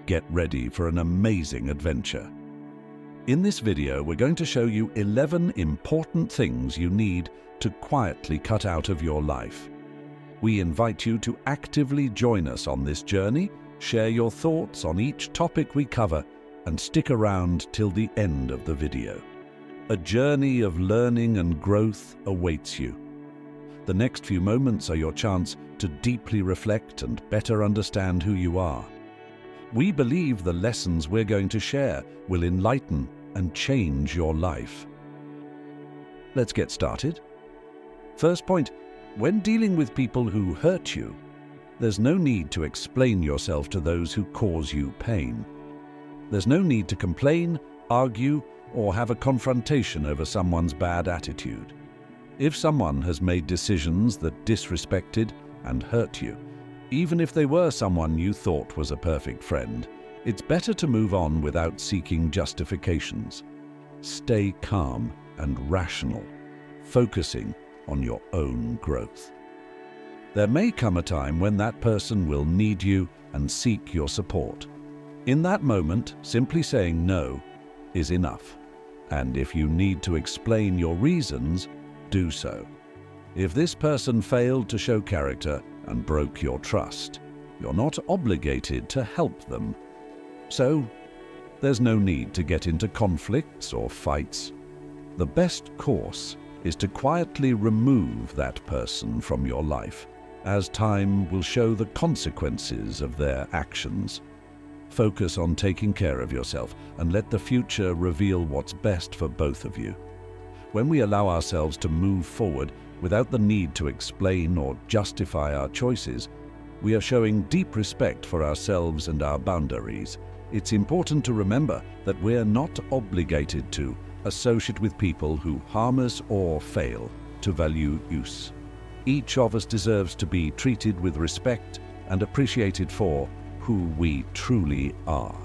Get ready for an amazing adventure. In this video, we're going to show you 11 important things you need to quietly cut out of your life. We invite you to actively join us on this journey, share your thoughts on each topic we cover, and stick around till the end of the video. A journey of learning and growth awaits you. The next few moments are your chance to deeply reflect and better understand who you are. We believe the lessons we're going to share will enlighten and change your life. Let's get started. First point, when dealing with people who hurt you, there's no need to explain yourself to those who cause you pain. There's no need to complain, argue, or have a confrontation over someone's bad attitude. If someone has made decisions that disrespected and hurt you, even if they were someone you thought was a perfect friend, it's better to move on without seeking justifications. Stay calm and rational, focusing on your own growth. There may come a time when that person will need you and seek your support. In that moment, simply saying no is enough. And if you need to explain your reasons, do so. If this person failed to show character and broke your trust, you're not obligated to help them. So, there's no need to get into conflicts or fights. The best course is to quietly remove that person from your life, as time will show the consequences of their actions. Focus on taking care of yourself and let the future reveal what's best for both of you. When we allow ourselves to move forward without the need to explain or justify our choices, we are showing deep respect for ourselves and our boundaries. It's important to remember that we're not obligated to associate with people who harm us or fail to value use. Each of us deserves to be treated with respect and appreciated for who we truly are.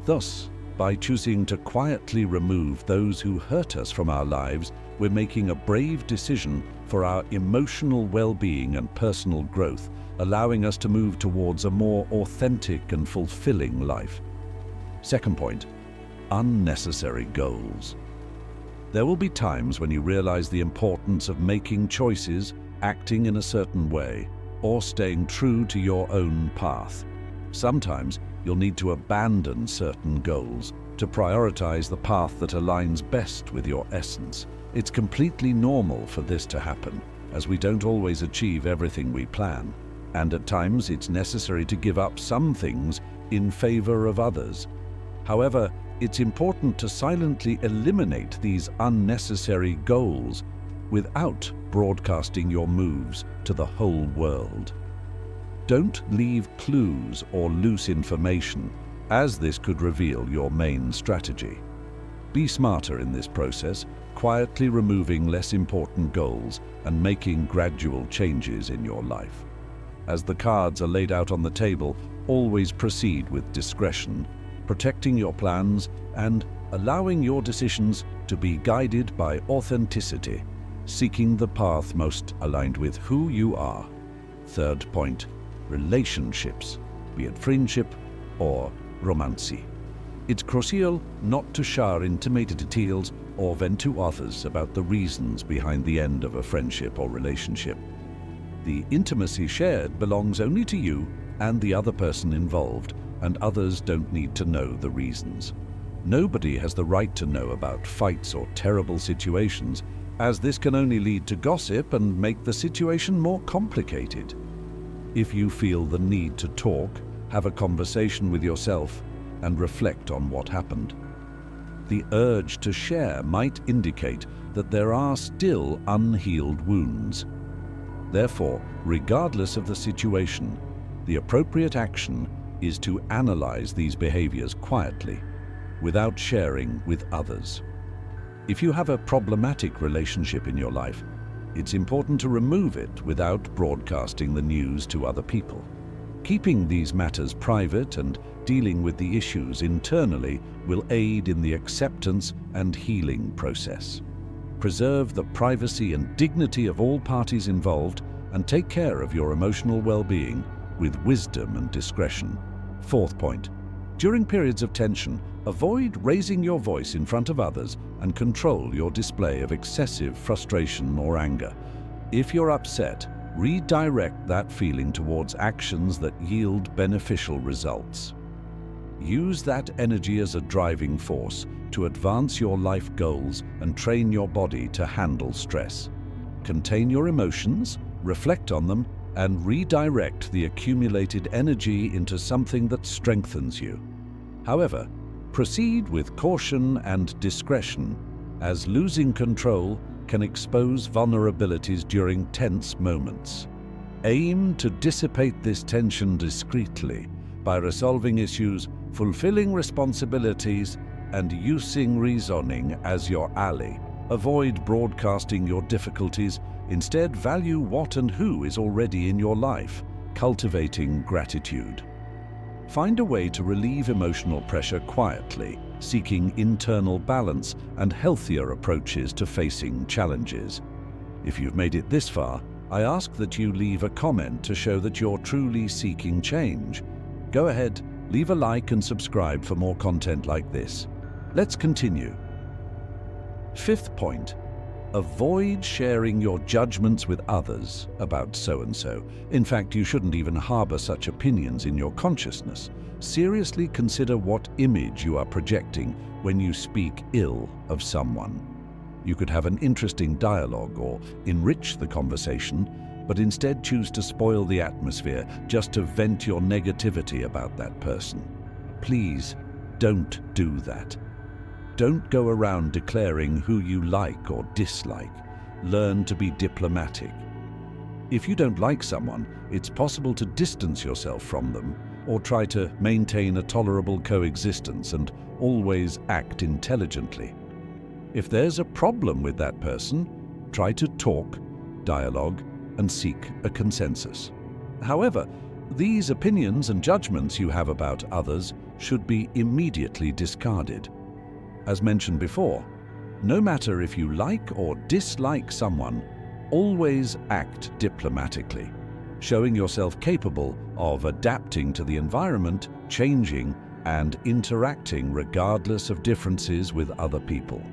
Thus, by choosing to quietly remove those who hurt us from our lives, we're making a brave decision for our emotional well-being and personal growth, allowing us to move towards a more authentic and fulfilling life. Second point, unnecessary goals. There will be times when you realize the importance of making choices, acting in a certain way, or staying true to your own path. Sometimes you'll need to abandon certain goals to prioritize the path that aligns best with your essence. It's completely normal for this to happen, as we don't always achieve everything we plan, and at times it's necessary to give up some things in favor of others. However, it's important to silently eliminate these unnecessary goals without broadcasting your moves to the whole world. Don't leave clues or loose information, as this could reveal your main strategy. Be smarter in this process, quietly removing less important goals and making gradual changes in your life. As the cards are laid out on the table, always proceed with discretion, protecting your plans and allowing your decisions to be guided by authenticity, seeking the path most aligned with who you are. Third point, relationships, be it friendship or romance. It's crucial not to share intimate details or vent to others about the reasons behind the end of a friendship or relationship. The intimacy shared belongs only to you and the other person involved, and others don't need to know the reasons. Nobody has the right to know about fights or terrible situations, as this can only lead to gossip and make the situation more complicated. If you feel the need to talk, have a conversation with yourself and reflect on what happened. The urge to share might indicate that there are still unhealed wounds. Therefore, regardless of the situation, the appropriate action is to analyze these behaviors quietly, without sharing with others. If you have a problematic relationship in your life, it's important to remove it without broadcasting the news to other people. Keeping these matters private and dealing with the issues internally will aid in the acceptance and healing process. Preserve the privacy and dignity of all parties involved and take care of your emotional well-being with wisdom and discretion. Fourth point, during periods of tension, avoid raising your voice in front of others and control your display of excessive frustration or anger. If you're upset, redirect that feeling towards actions that yield beneficial results. Use that energy as a driving force to advance your life goals and train your body to handle stress. Contain your emotions, reflect on them, and redirect the accumulated energy into something that strengthens you. However, proceed with caution and discretion, as losing control can expose vulnerabilities during tense moments. Aim to dissipate this tension discreetly by resolving issues, fulfilling responsibilities, and using reasoning as your ally. Avoid broadcasting your difficulties. Instead, value what and who is already in your life, cultivating gratitude. Find a way to relieve emotional pressure quietly, seeking internal balance and healthier approaches to facing challenges. If you've made it this far, I ask that you leave a comment to show that you're truly seeking change. Go ahead, leave a like and subscribe for more content like this. Let's continue. Fifth point, avoid sharing your judgments with others about so-and-so. In fact, you shouldn't even harbor such opinions in your consciousness. Seriously consider what image you are projecting when you speak ill of someone. You could have an interesting dialogue or enrich the conversation, but instead choose to spoil the atmosphere just to vent your negativity about that person. Please, don't do that. Don't go around declaring who you like or dislike. Learn to be diplomatic. If you don't like someone, it's possible to distance yourself from them or try to maintain a tolerable coexistence and always act intelligently. If there's a problem with that person, try to talk, dialogue, and seek a consensus. However, these opinions and judgments you have about others should be immediately discarded. As mentioned before, no matter if you like or dislike someone, always act diplomatically, showing yourself capable of adapting to the environment, changing, and interacting regardless of differences with other people.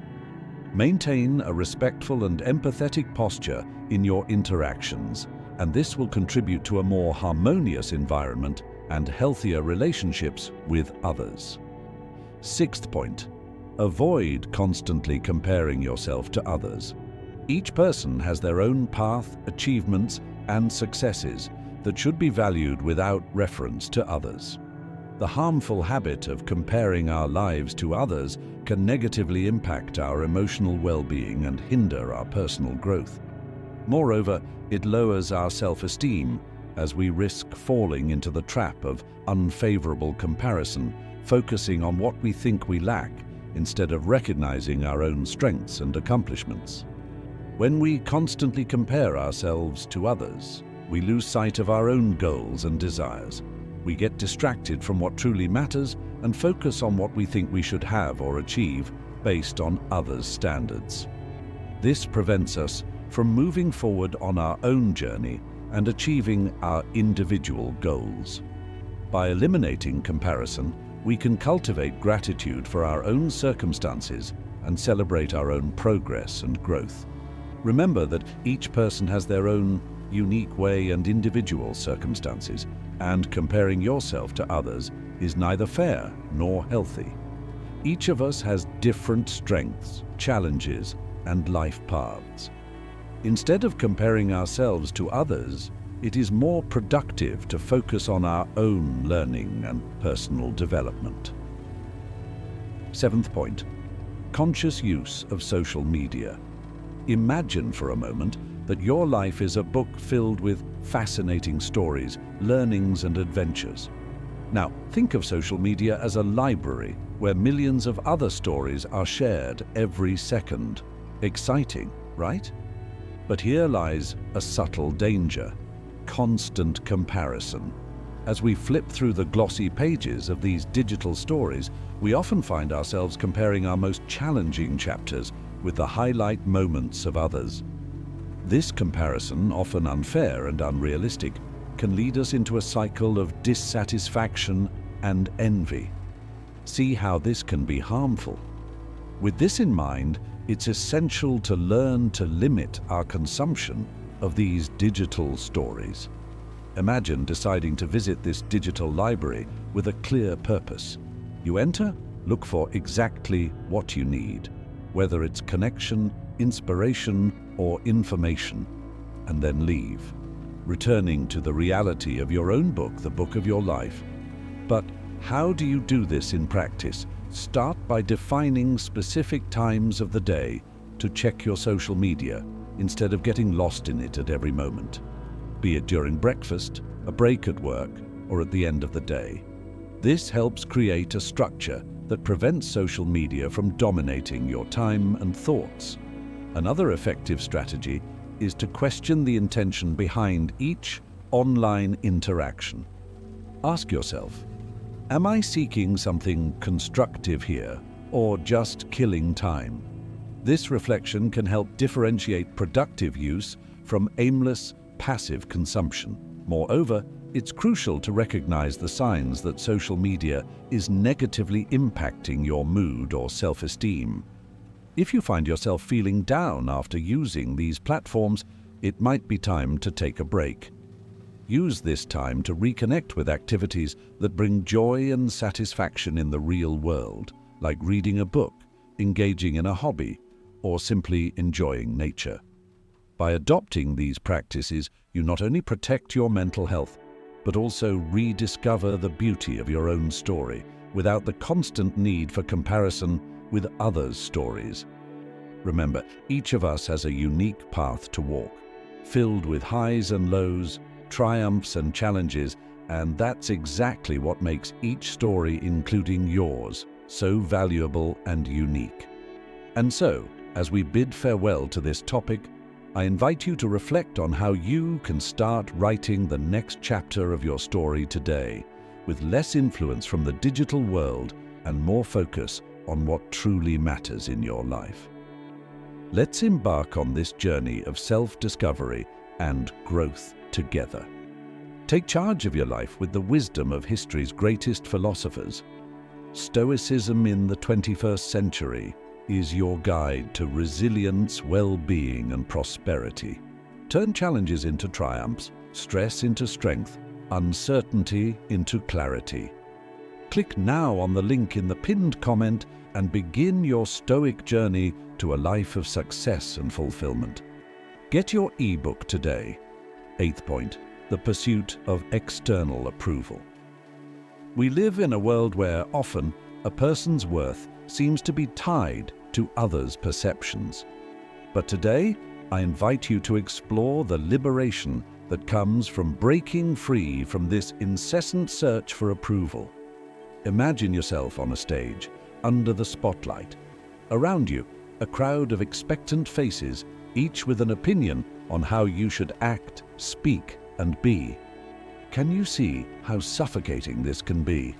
Maintain a respectful and empathetic posture in your interactions, and this will contribute to a more harmonious environment and healthier relationships with others. Sixth point, avoid constantly comparing yourself to others. Each person has their own path, achievements, and successes that should be valued without reference to others. The harmful habit of comparing our lives to others can negatively impact our emotional well-being and hinder our personal growth. Moreover, it lowers our self-esteem as we risk falling into the trap of unfavorable comparison, focusing on what we think we lack instead of recognizing our own strengths and accomplishments. When we constantly compare ourselves to others, we lose sight of our own goals and desires. We get distracted from what truly matters and focus on what we think we should have or achieve based on others' standards. This prevents us from moving forward on our own journey and achieving our individual goals. By eliminating comparison, we can cultivate gratitude for our own circumstances and celebrate our own progress and growth. Remember that each person has their own unique way and individual circumstances, and comparing yourself to others is neither fair nor healthy. Each of us has different strengths, challenges, and life paths. Instead of comparing ourselves to others, it is more productive to focus on our own learning and personal development. Seventh point, conscious use of social media. Imagine for a moment that your life is a book filled with fascinating stories, learnings, and adventures. Now, think of social media as a library where millions of other stories are shared every second. Exciting, right? But here lies a subtle danger: constant comparison. As we flip through the glossy pages of these digital stories, we often find ourselves comparing our most challenging chapters with the highlight moments of others. This comparison, often unfair and unrealistic, can lead us into a cycle of dissatisfaction, and envy. See how this can be harmful. With this in mind, it's essential to learn to limit our consumption of these digital stories. Imagine deciding to visit this digital library with a clear purpose. You enter, look for exactly what you need, whether it's connection, inspiration, or information, and then leave, returning to the reality of your own book, the book of your life. But how do you do this in practice? Start by defining specific times of the day to check your social media instead of getting lost in it at every moment, be it during breakfast, a break at work, or at the end of the day. This helps create a structure that prevents social media from dominating your time and thoughts. Another effective strategy is to question the intention behind each online interaction. Ask yourself, am I seeking something constructive here, or just killing time? This reflection can help differentiate productive use from aimless, passive consumption. Moreover, it's crucial to recognize the signs that social media is negatively impacting your mood or self-esteem. If you find yourself feeling down after using these platforms, it might be time to take a break. Use this time to reconnect with activities that bring joy and satisfaction in the real world, like reading a book, engaging in a hobby, or simply enjoying nature. By adopting these practices, you not only protect your mental health, but also rediscover the beauty of your own story without the constant need for comparison with others' stories. Remember, each of us has a unique path to walk, filled with highs and lows, triumphs and challenges, and that's exactly what makes each story, including yours, so valuable and unique. And so, as we bid farewell to this topic, I invite you to reflect on how you can start writing the next chapter of your story today, with less influence from the digital world and more focus on what truly matters in your life. Let's embark on this journey of self-discovery and growth together. Take charge of your life with the wisdom of history's greatest philosophers. Stoicism in the 21st century is your guide to resilience, well-being, and prosperity. Turn challenges into triumphs, stress into strength, uncertainty into clarity. Click now on the link in the pinned comment and begin your Stoic journey to a life of success and fulfillment. Get your ebook today. 8th point, the pursuit of external approval. We live in a world where often a person's worth seems to be tied to others' perceptions. But today, I invite you to explore the liberation that comes from breaking free from this incessant search for approval. Imagine yourself on a stage, under the spotlight. Around you, a crowd of expectant faces, each with an opinion on how you should act, speak, and be. Can you see how suffocating this can be?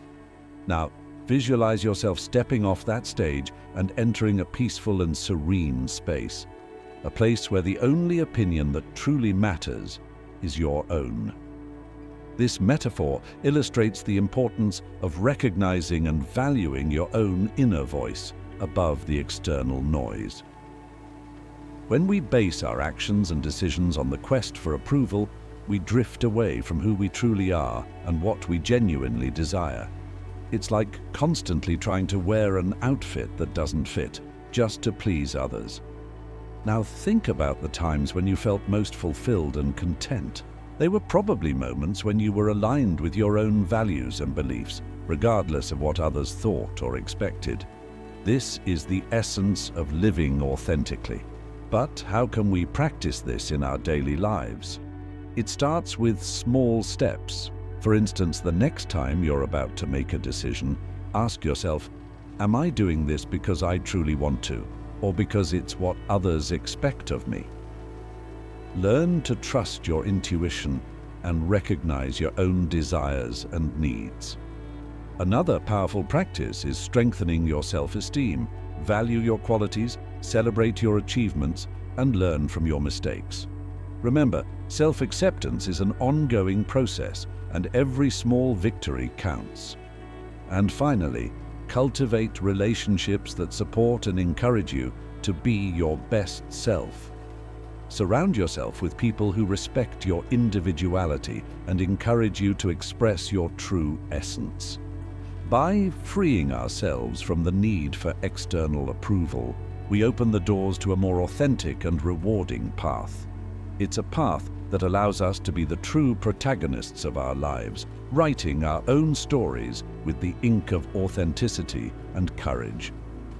Now, visualize yourself stepping off that stage and entering a peaceful and serene space, a place where the only opinion that truly matters is your own. This metaphor illustrates the importance of recognizing and valuing your own inner voice above the external noise. When we base our actions and decisions on the quest for approval, we drift away from who we truly are and what we genuinely desire. It's like constantly trying to wear an outfit that doesn't fit, just to please others. Now think about the times when you felt most fulfilled and content. They were probably moments when you were aligned with your own values and beliefs, regardless of what others thought or expected. This is the essence of living authentically. But how can we practice this in our daily lives? It starts with small steps. For instance, the next time you're about to make a decision, ask yourself, am I doing this because I truly want to, or because it's what others expect of me? Learn to trust your intuition and recognize your own desires and needs. Another powerful practice is strengthening your self-esteem. Value your qualities, celebrate your achievements, and learn from your mistakes. Remember, self-acceptance is an ongoing process, and every small victory counts. And finally, cultivate relationships that support and encourage you to be your best self. Surround yourself with people who respect your individuality and encourage you to express your true essence. By freeing ourselves from the need for external approval, we open the doors to a more authentic and rewarding path. It's a path that allows us to be the true protagonists of our lives, writing our own stories with the ink of authenticity and courage.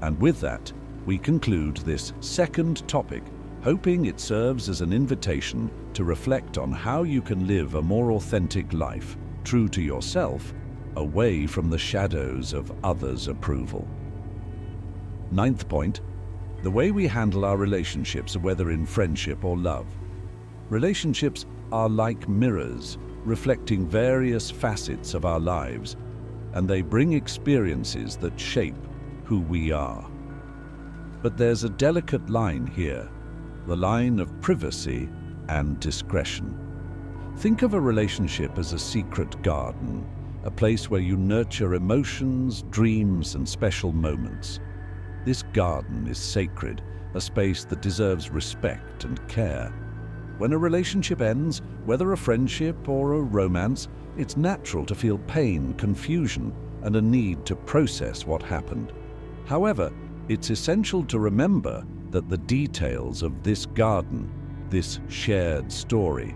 And with that, we conclude this second topic, hoping it serves as an invitation to reflect on how you can live a more authentic life, true to yourself, away from the shadows of others' approval. Ninth point, the way we handle our relationships, whether in friendship or love. Relationships are like mirrors, reflecting various facets of our lives, and they bring experiences that shape who we are. But there's a delicate line here, the line of privacy and discretion. Think of a relationship as a secret garden, a place where you nurture emotions, dreams, and special moments. This garden is sacred, a space that deserves respect and care. When a relationship ends, whether a friendship or a romance, it's natural to feel pain, confusion, and a need to process what happened. However, it's essential to remember that the details of this garden, this shared story,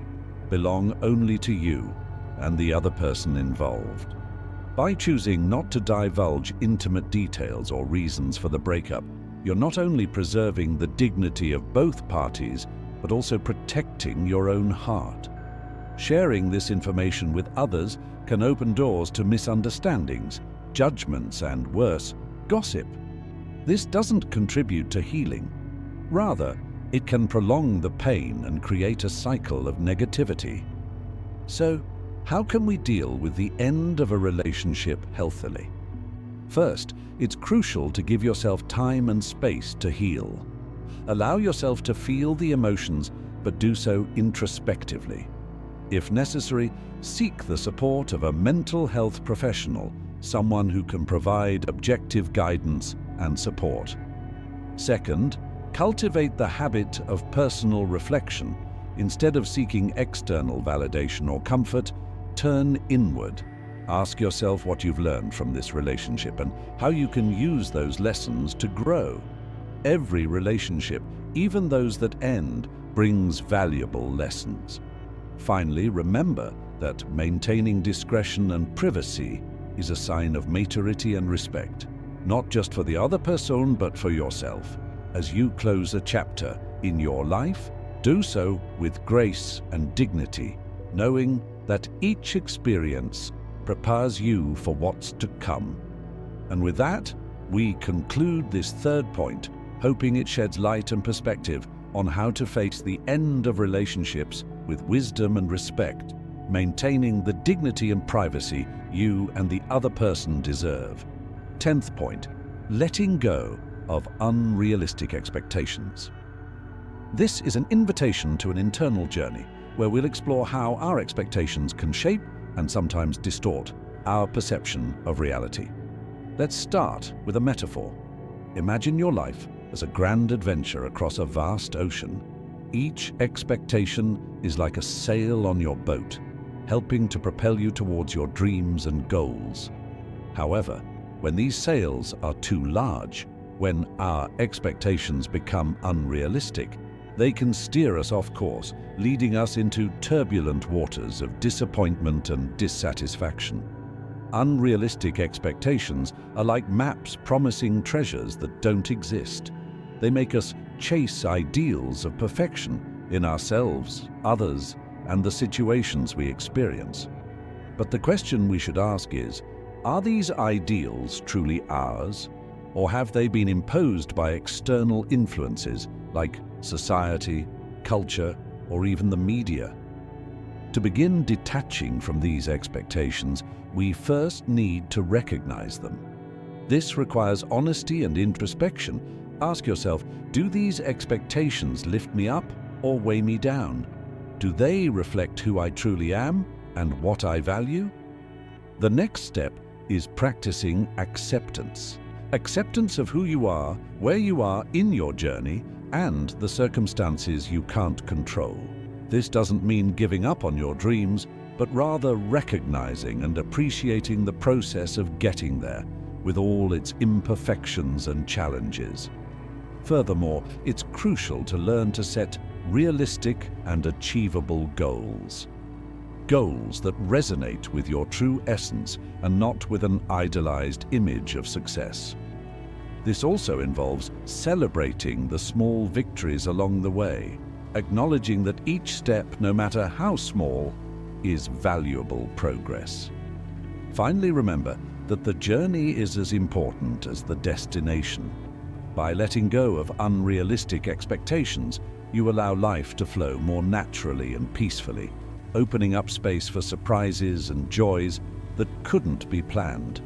belong only to you and the other person involved. By choosing not to divulge intimate details or reasons for the breakup, you're not only preserving the dignity of both parties, but also protecting your own heart. Sharing this information with others can open doors to misunderstandings, judgments, and worse, gossip. This doesn't contribute to healing. Rather, it can prolong the pain and create a cycle of negativity. So, how can we deal with the end of a relationship healthily? First, it's crucial to give yourself time and space to heal. Allow yourself to feel the emotions, but do so introspectively. If necessary, seek the support of a mental health professional, someone who can provide objective guidance and support. Second, cultivate the habit of personal reflection. Instead of seeking external validation or comfort, turn inward. Ask yourself what you've learned from this relationship and how you can use those lessons to grow. Every relationship, even those that end, brings valuable lessons. Finally, remember that maintaining discretion and privacy is a sign of maturity and respect, not just for the other person, but for yourself. As you close a chapter in your life, do so with grace and dignity, knowing that each experience prepares you for what's to come. And with that, we conclude this third point, hoping it sheds light and perspective on how to face the end of relationships with wisdom and respect, maintaining the dignity and privacy you and the other person deserve. 10th point, letting go of unrealistic expectations. This is an invitation to an internal journey where we'll explore how our expectations can shape and sometimes distort our perception of reality. Let's start with a metaphor. Imagine your life as a grand adventure across a vast ocean. Each expectation is like a sail on your boat, helping to propel you towards your dreams and goals. However, when these sails are too large, when our expectations become unrealistic, they can steer us off course, leading us into turbulent waters of disappointment and dissatisfaction. Unrealistic expectations are like maps promising treasures that don't exist. They make us chase ideals of perfection in ourselves, others, and the situations we experience. But the question we should ask is, are these ideals truly ours, or have they been imposed by external influences like society, culture, or even the media? To begin detaching from these expectations, we first need to recognize them. This requires honesty and introspection. Ask yourself, do these expectations lift me up or weigh me down? Do they reflect who I truly am and what I value? The next step is practicing acceptance. Acceptance of who you are, where you are in your journey, and the circumstances you can't control. This doesn't mean giving up on your dreams, but rather recognizing and appreciating the process of getting there, with all its imperfections and challenges. Furthermore, it's crucial to learn to set realistic and achievable goals. Goals that resonate with your true essence and not with an idealized image of success. This also involves celebrating the small victories along the way, acknowledging that each step, no matter how small, is valuable progress. Finally, remember that the journey is as important as the destination. By letting go of unrealistic expectations, you allow life to flow more naturally and peacefully, opening up space for surprises and joys that couldn't be planned.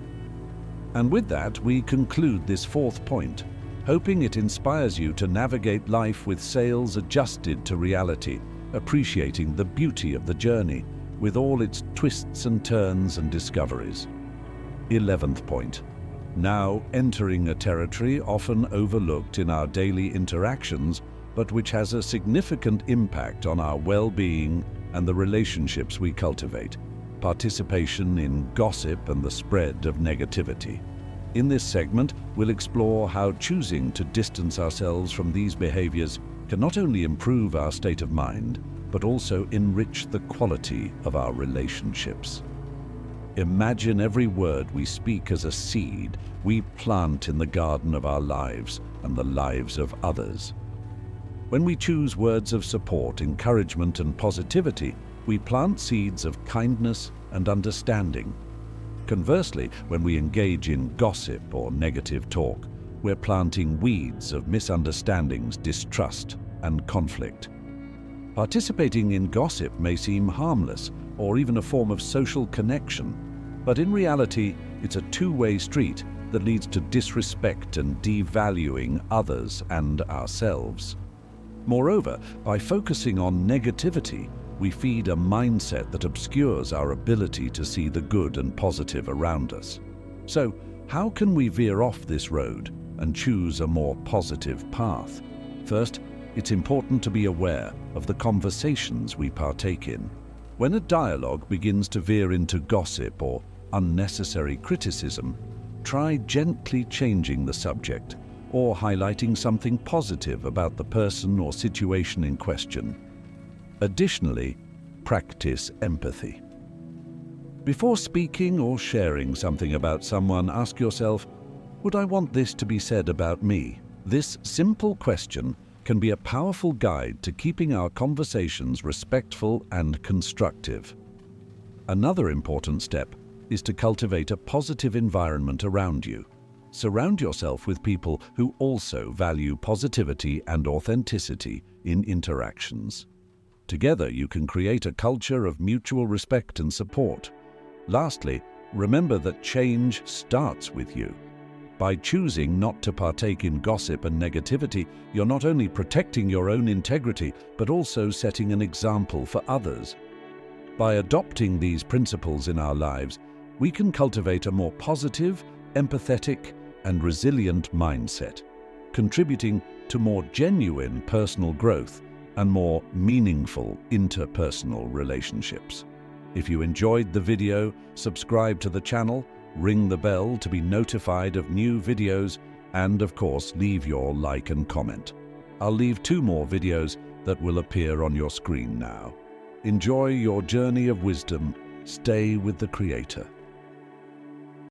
And with that, we conclude this fourth point, hoping it inspires you to navigate life with sails adjusted to reality, appreciating the beauty of the journey with all its twists and turns and discoveries. 11th point. Now entering a territory often overlooked in our daily interactions, but which has a significant impact on our well-being and the relationships we cultivate: participation in gossip and the spread of negativity. In this segment, we'll explore how choosing to distance ourselves from these behaviors can not only improve our state of mind, but also enrich the quality of our relationships. Imagine every word we speak as a seed we plant in the garden of our lives and the lives of others. When we choose words of support, encouragement, and positivity, we plant seeds of kindness and understanding. Conversely, when we engage in gossip or negative talk, we're planting weeds of misunderstandings, distrust, and conflict. Participating in gossip may seem harmless or even a form of social connection, but in reality, it's a two-way street that leads to disrespect and devaluing others and ourselves. Moreover, by focusing on negativity, we feed a mindset that obscures our ability to see the good and positive around us. So, how can we veer off this road and choose a more positive path? First, it's important to be aware of the conversations we partake in. When a dialogue begins to veer into gossip or unnecessary criticism, try gently changing the subject or highlighting something positive about the person or situation in question. Additionally, practice empathy. Before speaking or sharing something about someone, ask yourself, would I want this to be said about me? This simple question can be a powerful guide to keeping our conversations respectful and constructive. Another important step is to cultivate a positive environment around you. Surround yourself with people who also value positivity and authenticity in interactions. Together, you can create a culture of mutual respect and support. Lastly, remember that change starts with you. By choosing not to partake in gossip and negativity, you're not only protecting your own integrity, but also setting an example for others. By adopting these principles in our lives, we can cultivate a more positive, empathetic, and resilient mindset, contributing to more genuine personal growth and more meaningful interpersonal relationships. If you enjoyed the video, subscribe to the channel, ring the bell to be notified of new videos, and of course, leave your like and comment. I'll leave 2 more videos that will appear on your screen now. Enjoy your journey of wisdom. Stay with the Creator.